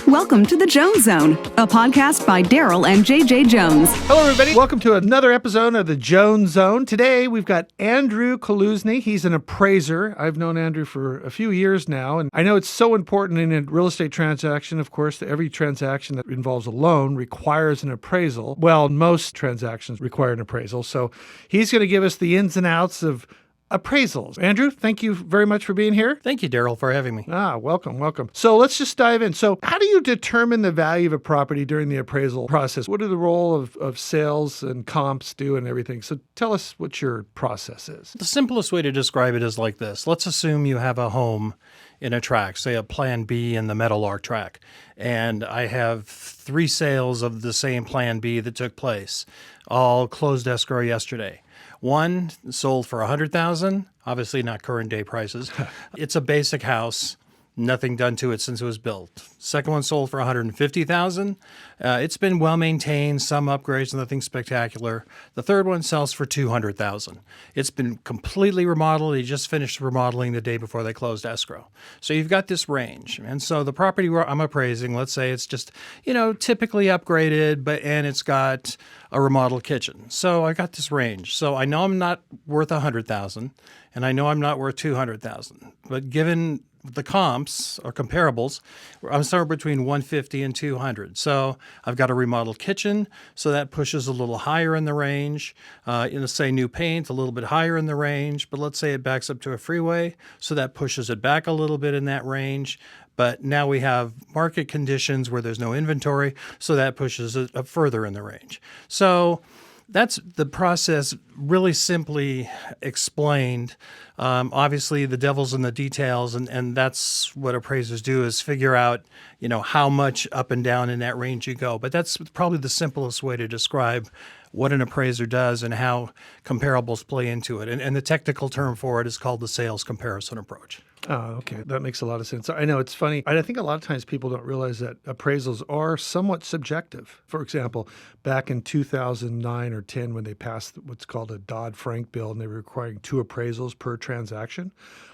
Welcome to the Jones Zone, a podcast by Darryl and JJ Jones. Hello, everybody. Welcome to another episode of the Jones Zone. Today, we've got Andrew Kaluzny. He's an appraiser. I've known Andrew for a few years now, and I know it's so important in a real estate transaction, of course, that every transaction that involves a loan requires an appraisal. Well, most transactions require an appraisal, so he's going to give us the ins and outs of appraisals. Andrew, thank you very much for being here. Thank you, Darryl, for having me. Welcome. So let's just dive in. So how do you determine the value of a property during the appraisal process? What do the role of sales and comps do and everything? So tell us what your process is. The simplest way to describe it is like this. Let's assume you have a home in a tract, say a Plan B in the Meadowlark tract, and I have 3 sales of the same Plan B that took place, all closed escrow yesterday. One sold for $100,000, obviously not current day prices. It's a basic house, nothing done to it since it was built. Second one sold for $150,000. It's been well maintained, some upgrades, nothing spectacular. The third one sells for $200,000. It's been completely remodeled. They just finished remodeling the day before they closed escrow. So you've got this range. And so the property where I'm appraising, let's say it's just, typically upgraded, and it's got a remodeled kitchen. So I got this range. So I know I'm not worth $100,000, and I know I'm not worth $200,000. But given the comps or comparables, I'm somewhere between 150 and 200. So I've got a remodeled kitchen, so that pushes a little higher in the range. Say new paint, a little bit higher in the range, but let's say it backs up to a freeway, so that pushes it back a little bit in that range. But now we have market conditions where there's no inventory, so that pushes it up further in the range. So that's the process really simply explained. Obviously, the devil's in the details, and that's what appraisers do is figure out, how much up and down in that range you go. But that's probably the simplest way to describe what an appraiser does and how comparables play into it. And the technical term for it is called the sales comparison approach. Oh, okay. That makes a lot of sense. I know it's funny. I think a lot of times people don't realize that appraisals are somewhat subjective. For example, back in 2009 or 10, when they passed what's called a Dodd-Frank bill and they were requiring 2 appraisals per transaction,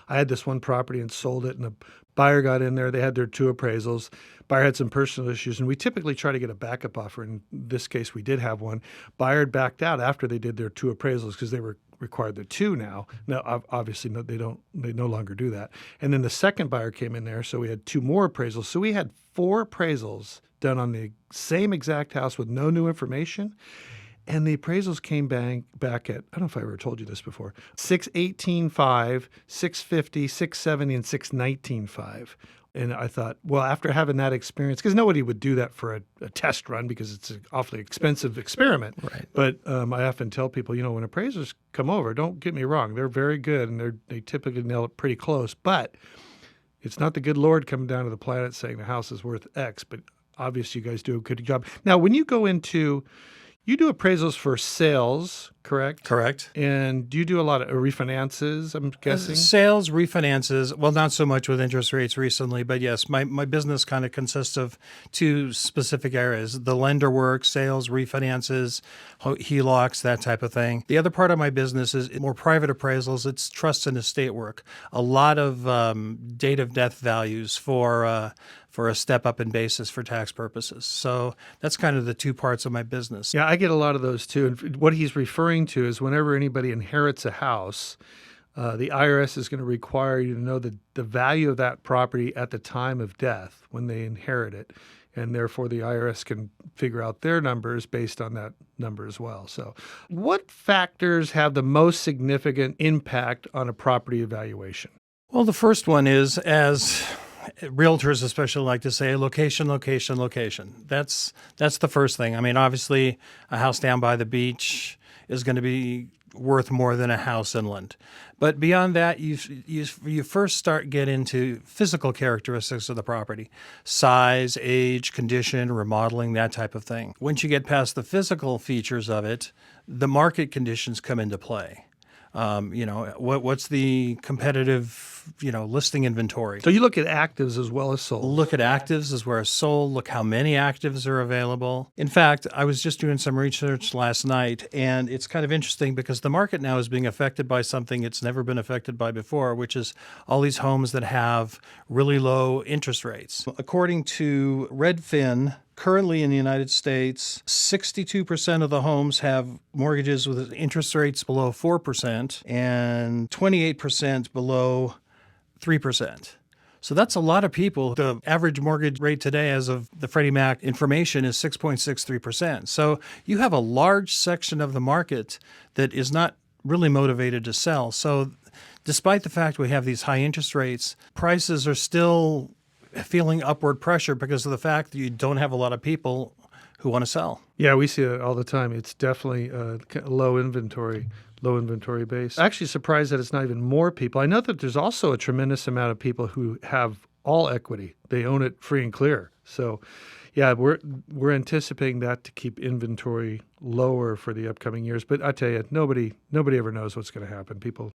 I had this one property and sold it, and a buyer got in there. They had their 2 appraisals. Buyer had some personal issues, and we typically try to get a backup offer. In this case, we did have one. Buyer had backed out after they did their 2 appraisals because they were required the 2 now. Now, obviously, they no longer do that. And then the second buyer came in there, so we had 2 more appraisals. So we had 4 appraisals done on the same exact house with no new information. And the appraisals came back at, I don't know if I ever told you this before, 618.5, 650, 670, and 619.5. And I thought, well, after having that experience, because nobody would do that for a test run because it's an awfully expensive experiment. Right. But I often tell people, when appraisers come over, don't get me wrong, they're very good and they typically nail it pretty close. But it's not the good Lord coming down to the planet saying the house is worth X. But obviously, you guys do a good job. Now, when you go into you do appraisals for sales, correct? Correct. And do you do a lot of refinances, I'm guessing? Sales, refinances, well, not so much with interest rates recently, but yes, my business kind of consists of 2 specific areas, the lender work, sales, refinances, HELOCs, that type of thing. The other part of my business is more private appraisals. It's trust and estate work. A lot of date of death values for a step up in basis for tax purposes. So that's kind of the 2 parts of my business. Yeah, I get a lot of those too. And what he's referring to is whenever anybody inherits a house, the IRS is going to require you to know the value of that property at the time of death when they inherit it. And therefore, the IRS can figure out their numbers based on that number as well. So what factors have the most significant impact on a property evaluation? Well, the first one is, as realtors especially like to say, location, location, location. That's the first thing. I mean, obviously, a house down by the beach is going to be worth more than a house inland. But beyond that, you first start get into physical characteristics of the property: size, age, condition, remodeling, that type of thing. Once you get past the physical features of it, the market conditions come into play. What's the competitive, listing inventory? So you look at actives as well as sold. Look at actives as well as sold. Look how many actives are available. In fact, I was just doing some research last night, and it's kind of interesting because the market now is being affected by something it's never been affected by before, which is all these homes that have really low interest rates. According to Redfin, currently in the United States, 62% of the homes have mortgages with interest rates below 4% and 28% below 3%. So that's a lot of people. The average mortgage rate today, as of the Freddie Mac information, is 6.63%. So you have a large section of the market that is not really motivated to sell. So despite the fact we have these high interest rates, prices are still feeling upward pressure because of the fact that you don't have a lot of people who want to sell. Yeah, we see it all the time. It's definitely low inventory base. Actually surprised that it's not even more people. I know that there's also a tremendous amount of people who have all equity. They own it free and clear. So yeah, we're anticipating that to keep inventory lower for the upcoming years. But I tell you, nobody ever knows what's going to happen. People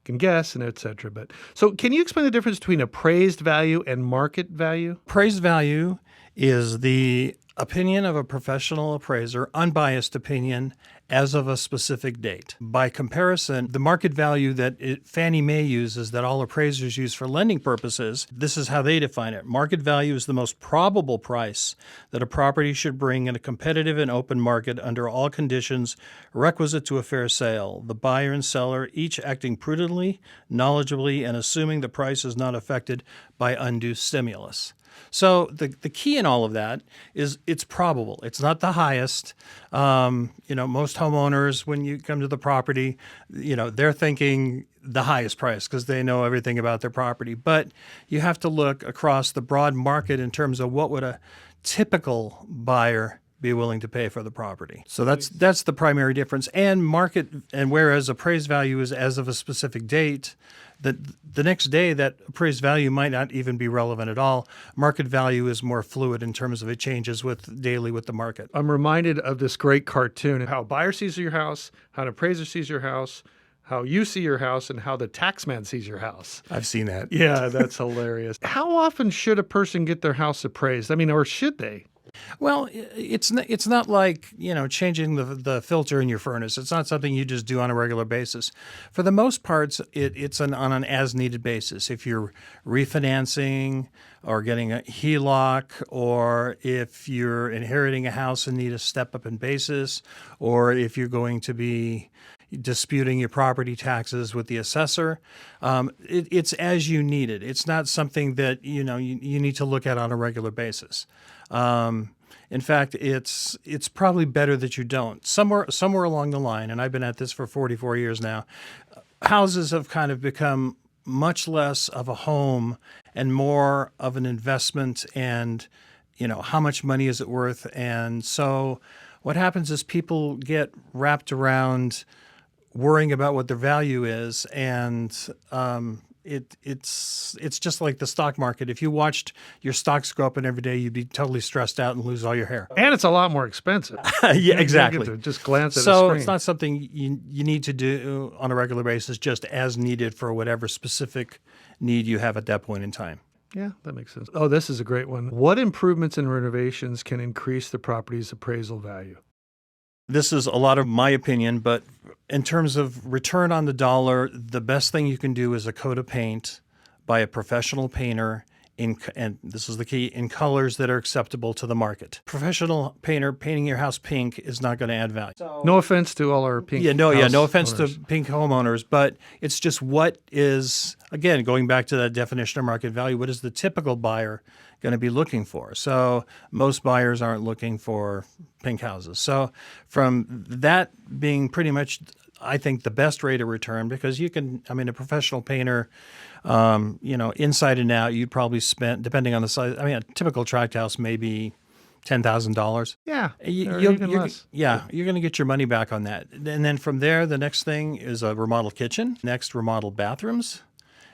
can guess and et cetera. But so can you explain the difference between appraised value and market value? Appraised value is the opinion of a professional appraiser, unbiased opinion, as of a specific date. By comparison, the market value that Fannie Mae uses, that all appraisers use for lending purposes, this is how they define it. Market value is the most probable price that a property should bring in a competitive and open market under all conditions requisite to a fair sale. The buyer and seller each acting prudently, knowledgeably, and assuming the price is not affected by undue stimulus. So the key in all of that is it's probable. It's not the highest. Most homeowners, when you come to the property, they're thinking the highest price because they know everything about their property. But you have to look across the broad market in terms of what would a typical buyer be willing to pay for the property. So that's the primary difference. And whereas appraised value is as of a specific date, the next day that appraised value might not even be relevant at all. Market value is more fluid in terms of it changes daily with the market. I'm reminded of this great cartoon, how a buyer sees your house, how an appraiser sees your house, how you see your house, and how the taxman sees your house. I've seen that. Yeah, that's hilarious. How often should a person get their house appraised? I mean, or should they? Well, it's not like, changing the filter in your furnace. It's not something you just do on a regular basis. For the most part, it's on an as-needed basis. If you're refinancing or getting a HELOC, or if you're inheriting a house and need a step-up in basis, or if you're going to be disputing your property taxes with the assessor, it's as you need it. It's not something that you need to look at on a regular basis. In fact, it's probably better that you don't. Somewhere along the line, and I've been at this for 44 years now, houses have kind of become much less of a home and more of an investment, and how much money is it worth? And so what happens is people get wrapped around worrying about what their value is, and it's just like the stock market. If you watched your stocks go up and every day, you'd be totally stressed out and lose all your hair. And it's a lot more expensive. Yeah, exactly. You get to just glance at a So screen. it's not something you need to do on a regular basis, just as needed for whatever specific need you have at that point in time. Yeah, that makes sense. Oh, this is a great one. What improvements and renovations can increase the property's appraisal value? This is a lot of my opinion, but in terms of return on the dollar, the best thing you can do is a coat of paint by a professional painter, and this is the key, in colors that are acceptable to the market. Professional painter painting your house pink is not going to add value. No offense to all our pink no house offense owners. to pink homeowners, but it's just what is, again, going back to that definition of market value, what is the typical buyer going to be looking for? So most buyers aren't looking for pink houses. So from that being pretty much, I think, the best rate of return, because a professional painter, inside and out, you'd probably spend, depending on the size, a typical tract house may be $10,000. Yeah, Even less. You're going to get your money back on that. And then from there, the next thing is a remodeled kitchen, next remodeled bathrooms,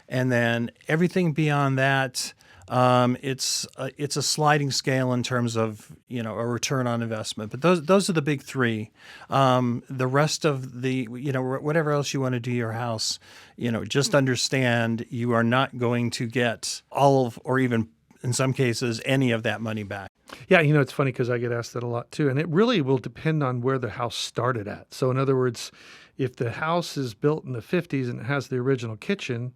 and then everything beyond that, It's a sliding scale in terms of a return on investment. But those are the big three. The rest of the whatever else you want to do your house, just understand you are not going to get all of, or even in some cases any of that money back. Yeah, it's funny because I get asked that a lot too. And it really will depend on where the house started at. So in other words, if the house is built in the 50s and it has the original kitchen,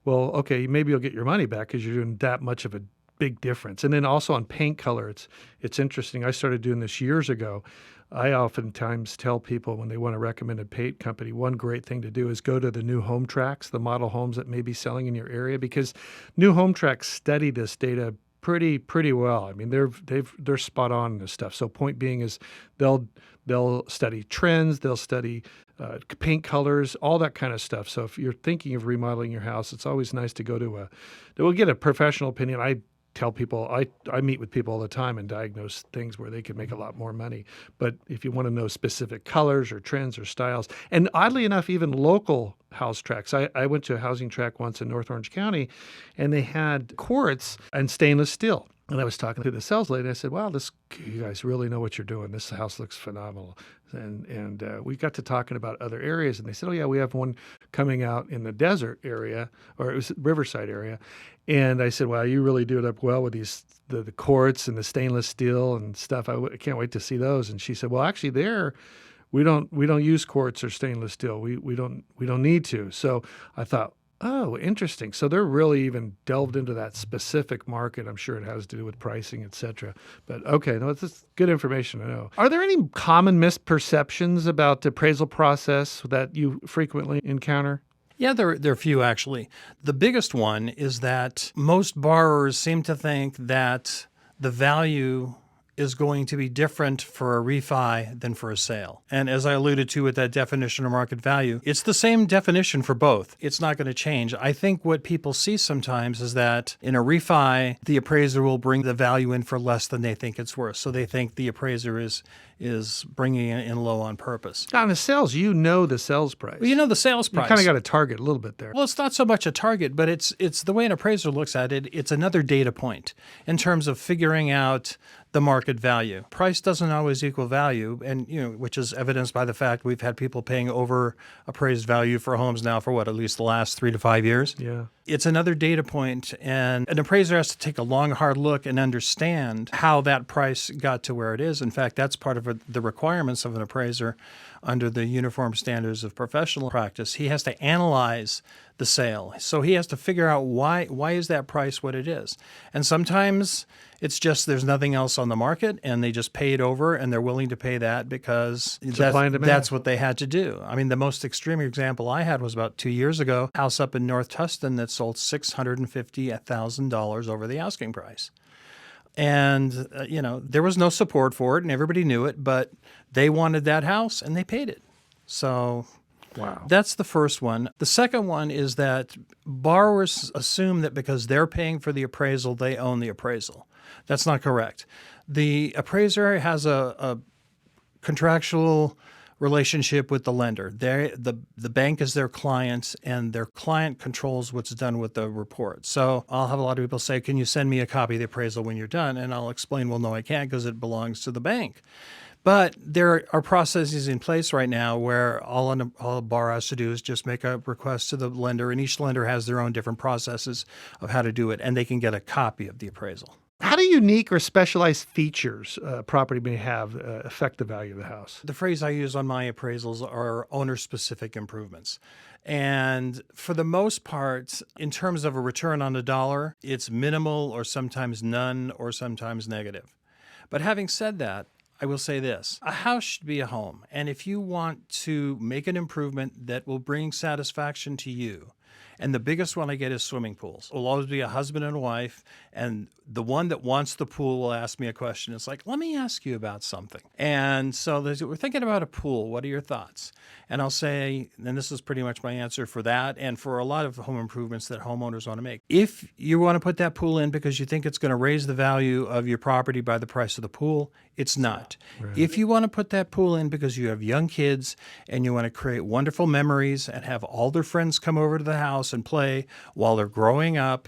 well, okay, maybe you'll get your money back because you're doing that much of a big difference. And then also on paint color, it's interesting. I started doing this years ago. I oftentimes tell people when they want to recommend a paint company, one great thing to do is go to the new home tracks, the model homes that may be selling in your area, because new home tracks study this data pretty well. I mean, they're spot on in this stuff. So point being is they'll study trends, they'll study paint colors, all that kind of stuff. So if you're thinking of remodeling your house, it's always nice to go to we'll get a professional opinion. I tell people, I meet with people all the time and diagnose things where they could make a lot more money. But if you want to know specific colors or trends or styles, and oddly enough, even local house tracks. I went to a housing track once in North Orange County, and they had quartz and stainless steel. And I was talking to the sales lady, and I said, wow, you guys really know what you're doing. This house looks phenomenal. And we got to talking about other areas, and they said, oh, yeah, we have one coming out in the desert area, or it was Riverside area. And I said, wow, you really do it up well with the quartz and the stainless steel and stuff. I can't wait to see those. And she said, well, actually we don't use quartz or stainless steel. We don't need to. So I thought, oh, interesting. So they're really even delved into that specific market. I'm sure it has to do with pricing, et cetera. But okay, no, it's good information to know. Are there any common misperceptions about the appraisal process that you frequently encounter? Yeah, there are a few actually. The biggest one is that most borrowers seem to think that the value is going to be different for a refi than for a sale. And as I alluded to with that definition of market value, it's the same definition for both. It's not going to change. I think what people see sometimes is that in a refi, the appraiser will bring the value in for less than they think it's worth. So they think the appraiser is bringing it in low on purpose. On the sales, the sales price. Well, the sales price. You kind of got a target a little bit there. Well, it's not so much a target, but it's the way an appraiser looks at it. It's another data point in terms of figuring out the market value. Price doesn't always equal value, and which is evidenced by the fact we've had people paying over appraised value for homes now for at least the last 3 to 5 years. Yeah. It's another data point, and an appraiser has to take a long, hard look and understand how that price got to where it is. In fact, that's part of the requirements of an appraiser under the Uniform Standards of Professional Practice. He has to analyze the sale. So he has to figure out why is that price what it is. And sometimes it's just there's nothing else on the market and they just pay it over and they're willing to pay that because that's what they had to do. I mean, the most extreme example I had was about 2 years ago, a house up in North Tustin that sold $650,000 over the asking price. And, there was no support for it and everybody knew it, but they wanted that house and they paid it. So wow. That's the first one. The second one is that borrowers assume that because they're paying for the appraisal, they own the appraisal. That's not correct. The appraiser has a contractual relationship with the lender. The bank is their client, and their client controls what's done with the report. So I'll have a lot of people say, can you send me a copy of the appraisal when you're done? And I'll explain, well, no, I can't because it belongs to the bank. But there are processes in place right now where all a borrower has to do is just make a request to the lender, and each lender has their own different processes of how to do it, and they can get a copy of the appraisal. How do unique or specialized features property may have affect the value of the house? The phrase I use on my appraisals are owner-specific improvements. And for the most part, in terms of a return on the dollar, it's minimal or sometimes none or sometimes negative. But having said that, I will say this. A house should be a home. And if you want to make an improvement that will bring satisfaction to you, and the biggest one I get is swimming pools. It will always be a husband and a wife, and the one that wants the pool will ask me a question. It's like, let me ask you about something. And so we're thinking about a pool. What are your thoughts? And I'll say, and this is pretty much my answer for that and for a lot of home improvements that homeowners want to make. If you want to put that pool in because you think it's going to raise the value of your property by the price of the pool, it's not. Right. If you want to put that pool in because you have young kids and you want to create wonderful memories and have all their friends come over to the house and play while they're growing up,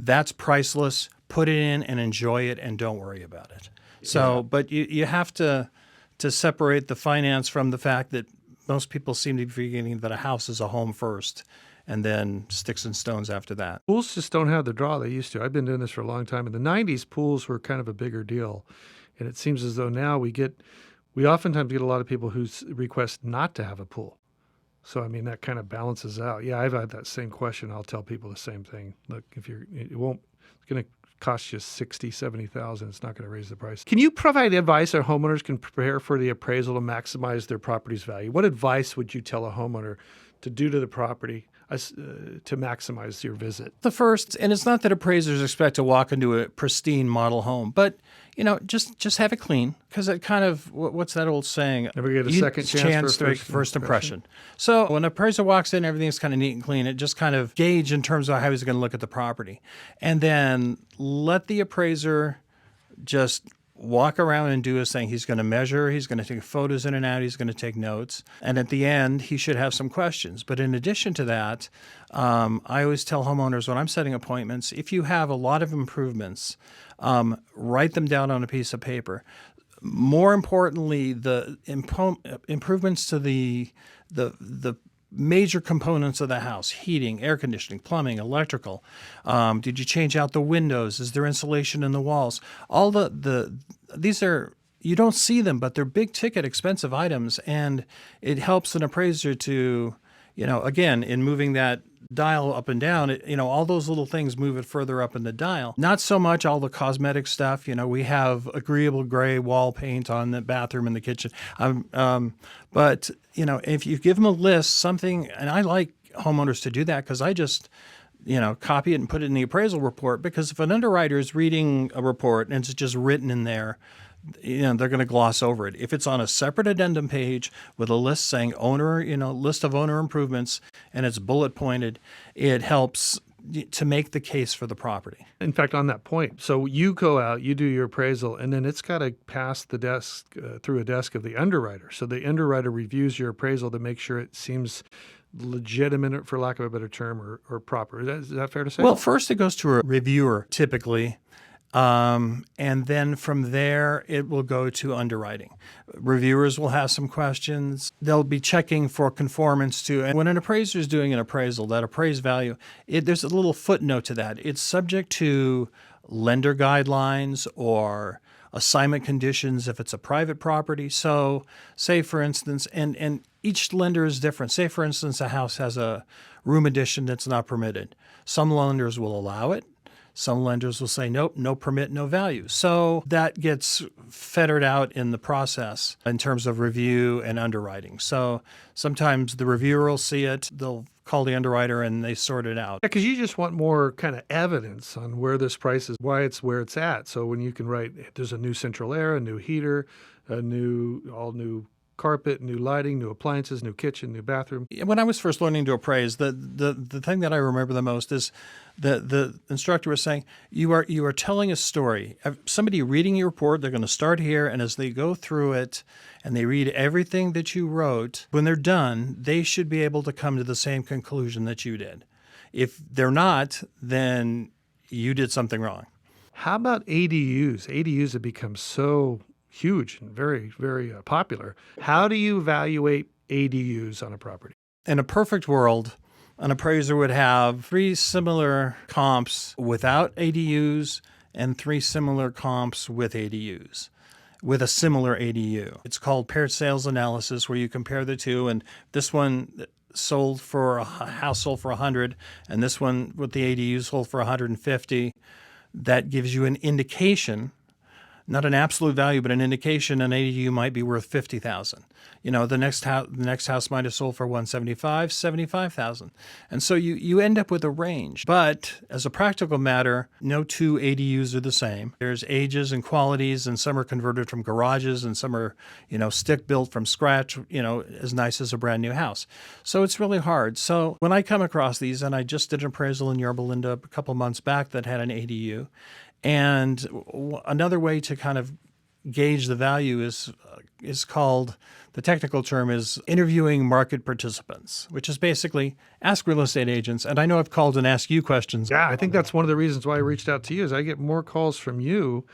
that's priceless. Put it in and enjoy it and don't worry about it. So, but you have to separate the finance from the fact that most people seem to be forgetting that a house is a home first and then sticks and stones after that. Pools just don't have the draw they used to. I've been doing this for a long time. In the 90s, pools were kind of a bigger deal. And it seems as though now we oftentimes get a lot of people who request not to have a pool. So, I mean, that kind of balances out. Yeah, I've had that same question. I'll tell people the same thing. Look, it's going to cost you $60,000, $70,000. It's not going to raise the price. Can you provide advice our homeowners can prepare for the appraisal to maximize their property's value? What advice would you tell a homeowner to do to the property to maximize your visit? The first, and it's not that appraisers expect to walk into a pristine model home, but just have it clean, because it kind of, what's that old saying? Never get a second chance to make first impression. So when an appraiser walks in, everything's kind of neat and clean. It just kind of gauge in terms of how he's going to look at the property, and then let the appraiser just walk around and do his thing. He's going to measure, he's going to take photos in and out, he's going to take notes. And at the end, he should have some questions. But in addition to that, I always tell homeowners when I'm setting appointments, if you have a lot of improvements, write them down on a piece of paper. More importantly, the improvements to the major components of the house: heating, air conditioning, plumbing, electrical. Did you change out the windows? Is there insulation in the walls? All these are, you don't see them, but they're big ticket expensive items, and it helps an appraiser to, again, in moving that dial up and down, all those little things move it further up in the dial. Not so much all the cosmetic stuff. We have agreeable gray wall paint on the bathroom and the kitchen. But if you give them a list, something, and I like homeowners to do that, because I just, copy it and put it in the appraisal report, because if an underwriter is reading a report and it's just written in there, they're going to gloss over it. If it's on a separate addendum page with a list saying owner, list of owner improvements, and it's bullet pointed, it helps to make the case for the property. In fact, on that point, so you go out, you do your appraisal, and then it's got to pass the desk through a desk of the underwriter. So the underwriter reviews your appraisal to make sure it seems legitimate, for lack of a better term, or proper. Is that fair to say? Well, first it goes to a reviewer, typically. And then from there, it will go to underwriting. Reviewers will have some questions. They'll be checking for conformance to, and when an appraiser is doing an appraisal, that appraised value, there's a little footnote to that. It's subject to lender guidelines or assignment conditions if it's a private property. So say, for instance, and each lender is different. Say, for instance, a house has a room addition that's not permitted. Some lenders will allow it. Some lenders will say, nope, no permit, no value. So that gets fettered out in the process in terms of review and underwriting. So sometimes the reviewer will see it, they'll call the underwriter, and they sort it out. Yeah, because you just want more kind of evidence on where this price is, why it's where it's at. So when you can write, there's a new central air, a new heater, all new carpet, new lighting, new appliances, new kitchen, new bathroom. When I was first learning to appraise, the thing that I remember the most is the instructor was saying, you are telling a story. Somebody reading your report, they're going to start here, and as they go through it and they read everything that you wrote, when they're done, they should be able to come to the same conclusion that you did. If they're not, then you did something wrong. How about ADUs? ADUs have become so huge and very, very popular. How do you evaluate ADUs on a property? In a perfect world, an appraiser would have 3 similar comps without ADUs and 3 similar comps with ADUs, with a similar ADU. It's called paired sales analysis, where you compare the two, and this one sold for a house sold for 100, and this one with the ADU sold for 150. That gives you an indication, not an absolute value, but an indication an ADU might be worth $50,000. The next house might have sold for $175,000, $75,000. And so you end up with a range. But as a practical matter, no 2 ADUs are the same. There's ages and qualities, and some are converted from garages, and some are, stick built from scratch, as nice as a brand new house. So it's really hard. So when I come across these, and I just did an appraisal in Yorba Linda a couple months back that had an ADU, and another way to kind of gauge the value is is called, the technical term is interviewing market participants, which is basically ask real estate agents. And I know I've called and asked you questions. Yeah, I think that's one of the reasons why I reached out to you is I get more calls from you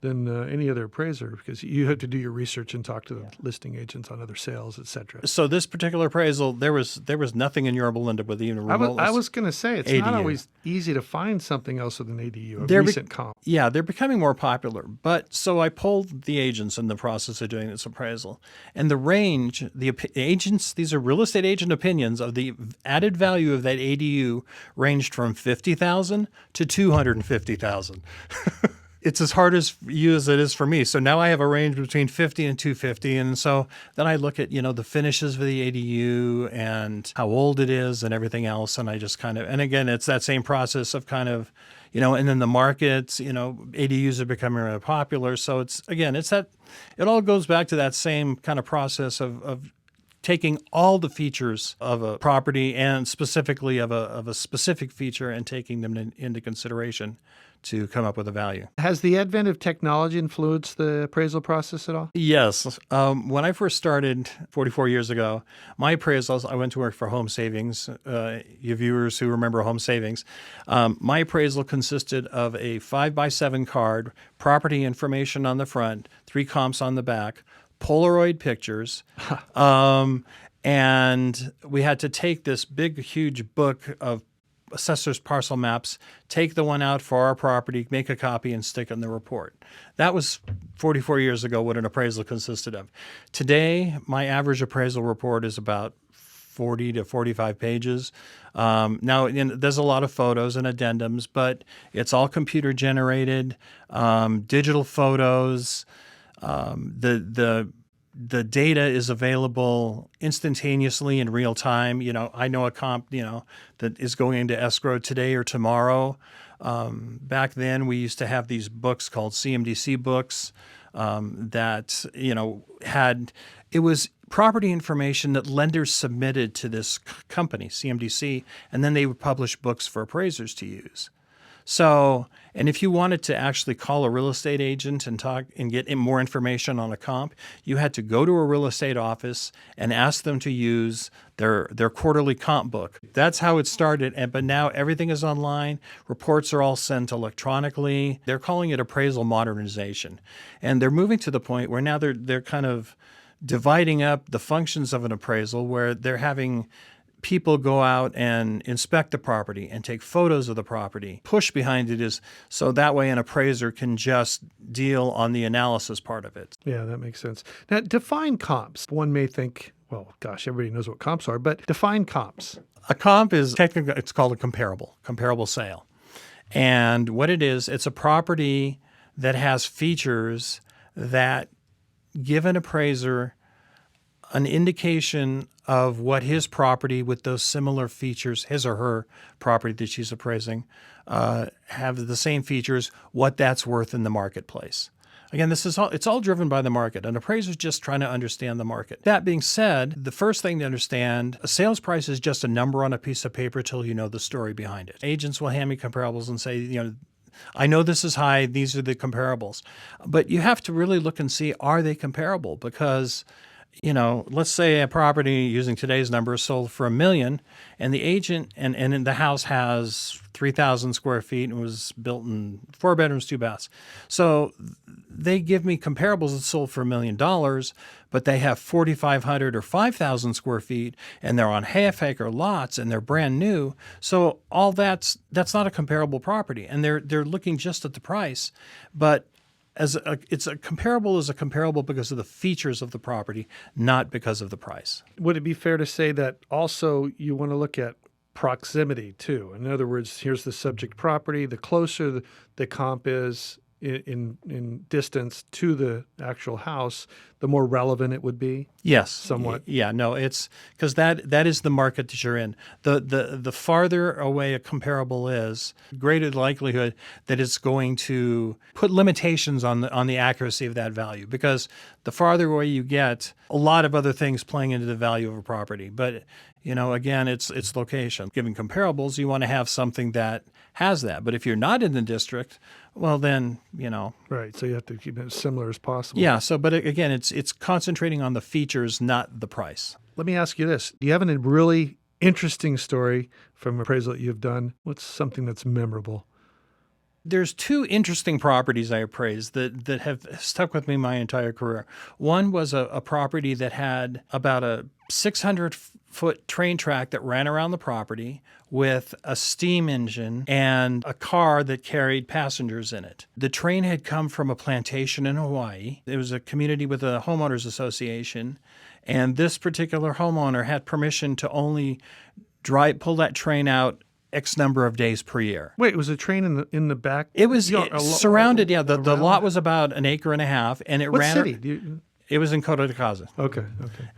than any other appraiser because you have to do your research and talk to the listing agents on other sales, et cetera. So this particular appraisal, there was nothing in Yorba Linda with even remotely. I was going to say, it's ADU. not always easy to find something else with an ADU, a They're recent comp. Yeah, they're becoming more popular. But so I polled the agents in the process of doing this appraisal. And the range, agents, these are real estate agent opinions of the added value of that ADU ranged from $50,000 to $250,000. It's as hard as you as it is for me. So now I have a range between 50 and 250. And so then I look at, the finishes of the ADU and how old it is and everything else. And I just and again, it's that same process of and then the markets, ADUs are becoming really popular. So it all goes back to that same kind of process of taking all the features of a property and specifically of a specific feature and taking them into consideration to come up with a value. Has the advent of technology influenced the appraisal process at all? Yes. When I first started 44 years ago, my appraisals, I went to work for Home Savings. You viewers who remember Home Savings, my appraisal consisted of a 5x7 card, property information on the front, 3 comps on the back, Polaroid pictures, and we had to take this big, huge book of assessor's parcel maps, take the one out for our property, make a copy, and stick it in the report. That was 44 years ago what an appraisal consisted of. Today, my average appraisal report is about 40 to 45 pages. Now, there's a lot of photos and addendums, but it's all computer generated, digital photos. The data is available instantaneously in real time. I know a comp, that is going into escrow today or tomorrow. Back then, we used to have these books called CMDC books that, it was property information that lenders submitted to this company, CMDC, and then they would publish books for appraisers to use. So, and if you wanted to actually call a real estate agent and talk and get more information on a comp, you had to go to a real estate office and ask them to use their quarterly comp book. That's how it started. But now everything is online. Reports are all sent electronically. They're calling it appraisal modernization. And they're moving to the point where now they're kind of dividing up the functions of an appraisal where they're having people go out and inspect the property and take photos of the property. Push behind it is so that way an appraiser can just deal on the analysis part of it. Yeah, that makes sense. Now, define comps. One may think, well, gosh, everybody knows what comps are, but define comps. A comp is technically, it's called a comparable sale. And what it is, it's a property that has features that give an appraiser an indication of what his property with those similar features, his or her property that she's appraising, have the same features, what that's worth in the marketplace. Again, it's all driven by the market. An appraiser's just trying to understand the market. That being said, the first thing to understand, a sales price is just a number on a piece of paper till you know the story behind it. Agents will hand me comparables and say, I know this is high, these are the comparables. But you have to really look and see, are they comparable? Because let's say a property using today's numbers sold for $1 million, and the agent and the house has 3,000 square feet and was built in 4 bedrooms, 2 baths. So they give me comparables that sold for $1 million, but they have 4,500 or 5,000 square feet, and they're on half-acre lots, and they're brand new. So all that's not a comparable property, and they're looking just at the price, but it's a comparable because of the features of the property, not because of the price. Would it be fair to say that also you want to look at proximity too? In other words, here's the subject property. The closer the comp is in distance to the actual house, the more relevant it would be? Yes. Somewhat. Yeah, no, it's because that is the market that you're in. The farther away a comparable is, greater the likelihood that it's going to put limitations on the accuracy of that value, because the farther away you get, a lot of other things playing into the value of a property. But again, it's location. Given comparables, you want to have something that has that. But if you're not in the district, well, then, Right. So you have to keep it as similar as possible. yeah. So, but again, it's concentrating on the features, not the price. Let me ask you this. Do you have a really interesting story from appraisal that you've done? What's something that's memorable? There's two interesting properties I appraised that have stuck with me my entire career. One was a property that had about a 600-foot train track that ran around the property with a steam engine and a car that carried passengers in it. The train had come from a plantation in Hawaii. It was a community with a homeowners association, and this particular homeowner had permission to only pull that train out X number of days per year. Wait, it was a train in the back? It was surrounded. Yeah, the lot was about an acre and a half, and it What ran. city? It was in Kota Kaza. Okay.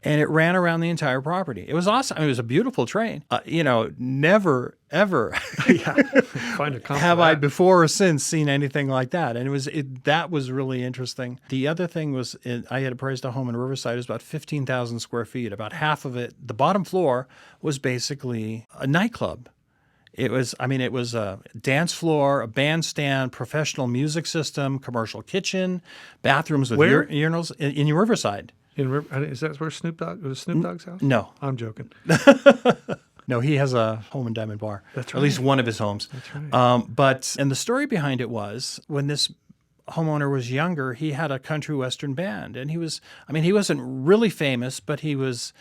And it ran around the entire property. It was awesome. I mean, it was a beautiful train. Never ever Find a comp have for I that. before or since seen anything like that. And that was really interesting. The other thing was I had appraised a home in Riverside. It was about 15,000 square feet. About half of it, the bottom floor, was basically a nightclub. It was a dance floor, a bandstand, professional music system, commercial kitchen, bathrooms with Where? urinals in Riverside. Is that where Snoop Dogg's house? No. I'm joking. No, he has a home in Diamond Bar. That's At least one of his homes. That's right. And the story behind it was when this homeowner was younger, he had a country western band. And he wasn't really famous, but he was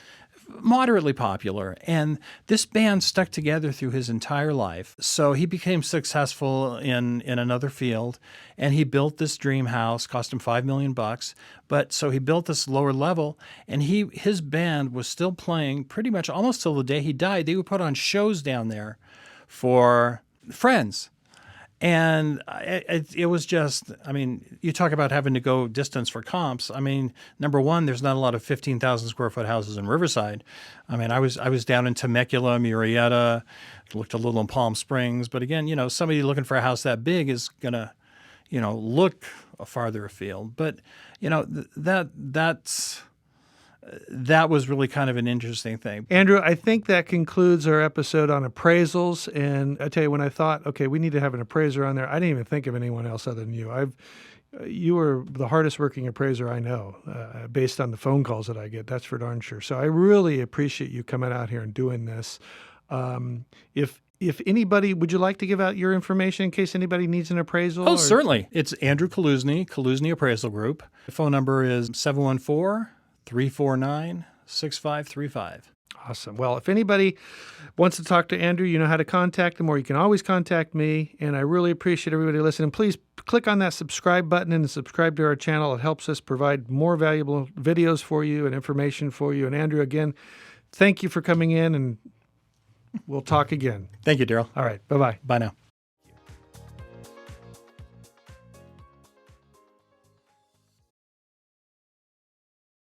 moderately popular. And this band stuck together through his entire life. So he became successful in another field, and he built this dream house, cost him $5 million. But so he built this lower level, and his band was still playing pretty much almost till the day he died. They would put on shows down there for friends. And it was just, you talk about having to go distance for comps. Number one, there's not a lot of 15,000 square foot houses in Riverside. I was down in Temecula, Murrieta, looked a little in Palm Springs. But again, somebody looking for a house that big is going to, look farther afield. But, that was really kind of an interesting thing. Andrew, I think that concludes our episode on appraisals. And I tell you, when I thought, okay, we need to have an appraiser on there, I didn't even think of anyone else other than you. You were the hardest working appraiser I know, based on the phone calls that I get. That's for darn sure. So I really appreciate you coming out here and doing this. If anybody, would you like to give out your information in case anybody needs an appraisal? Oh, certainly. It's Andrew Kaluzny Appraisal Group. The phone number is 714-349-6535. Awesome. Well, if anybody wants to talk to Andrew, you know how to contact him, or you can always contact me. And I really appreciate everybody listening. Please click on that subscribe button and subscribe to our channel. It helps us provide more valuable videos for you and information for you. And Andrew, again, thank you for coming in, and we'll talk again. Thank you, Darryl. All right. Bye-bye. Bye now.